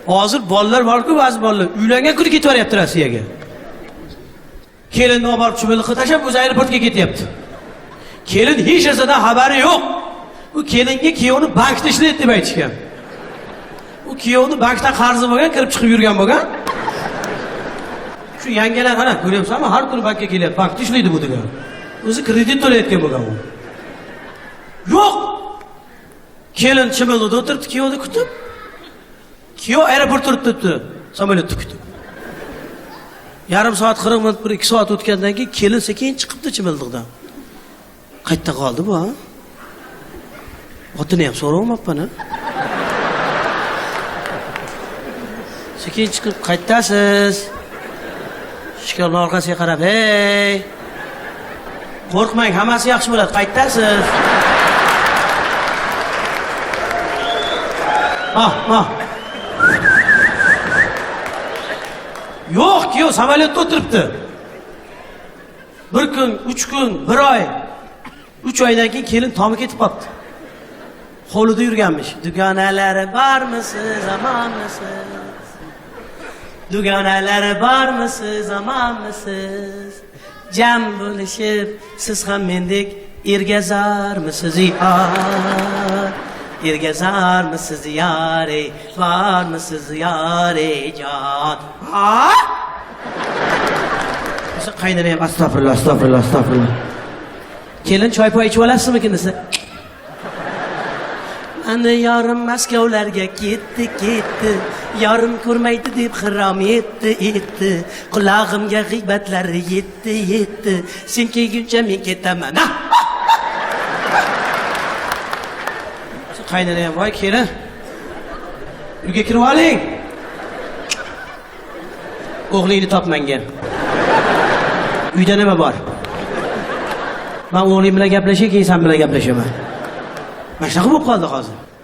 Hozir bolalar bor-ku, ba'zi bolalar uylangan kuni ketaveryapti Rossiyaga. Kelinni olib borib chumiliqqa tashlab o'zi aeroportga ketyapti. Kelin hech narsadan xabari yo'q. U kelinga kuyovni bankda ishlaydi deb aytishgan. U kuyovni bankdan qarzi bo'lgan, kirib chiqib yurgan bo'lgan. Shu yangilar qana ko'ryapsanmi? Har kuni bankka kelyapti, bankda ishlaydi bu degan. O'zi kredit to'layotgan bo'lgan u. Yo'q. Kelin chimilida o'tiribdi, kuyovni kutib. Kuyov aeroportda turibdi, samolyotda kutib. Yarim soat, 40 minut, 1-2 soat o'tgandan keyin kelin sekin chiqibdi chimildiqdan. Qayerda qoldi bu? Otini ham so'rayapman. Sekin chiqib, qayerdasiz? Shikabning orqasiga qarab, "Hey! Qo'rqmang, hammasi yaxshi bo'ladi. Qayerdasiz?" Yo'q, kuyov samolyotda o'tiribdi. 1 kun, 3 kun, 1 oy. 3 oydan keyin kelin tomi ketib qolibdi. Qo'lida yurganmish. Dugonalari bormisiz, omonmisiz? Dugonalari bormisiz, omonmisiz? Jam bo'lishib, siz ham mendek ergazarmisiz, yor? Ergazarmisiz, yore? Bormisiz, yore jon? Ha? O'sha qaynana ham astag'firullah, astag'firullah, astag'firullah. Kelin choy-poy ichib olasizmi desa? Ana yorim Maskovlarga ketdi. Yorim ko'rmaydi deb xirom etdi. Qulog'imga g'iybatlari yetdi. Sen kelguncha men ketaman. Qaynana ham, voy kelin. Uyga kirib oling. O'g'lingni top menga. Uyda nima bor? Men o'g'lim bilan gaplashay, keyin sen bilan gaplashaman. Mana shunaqa bo'lib qoldi hozir.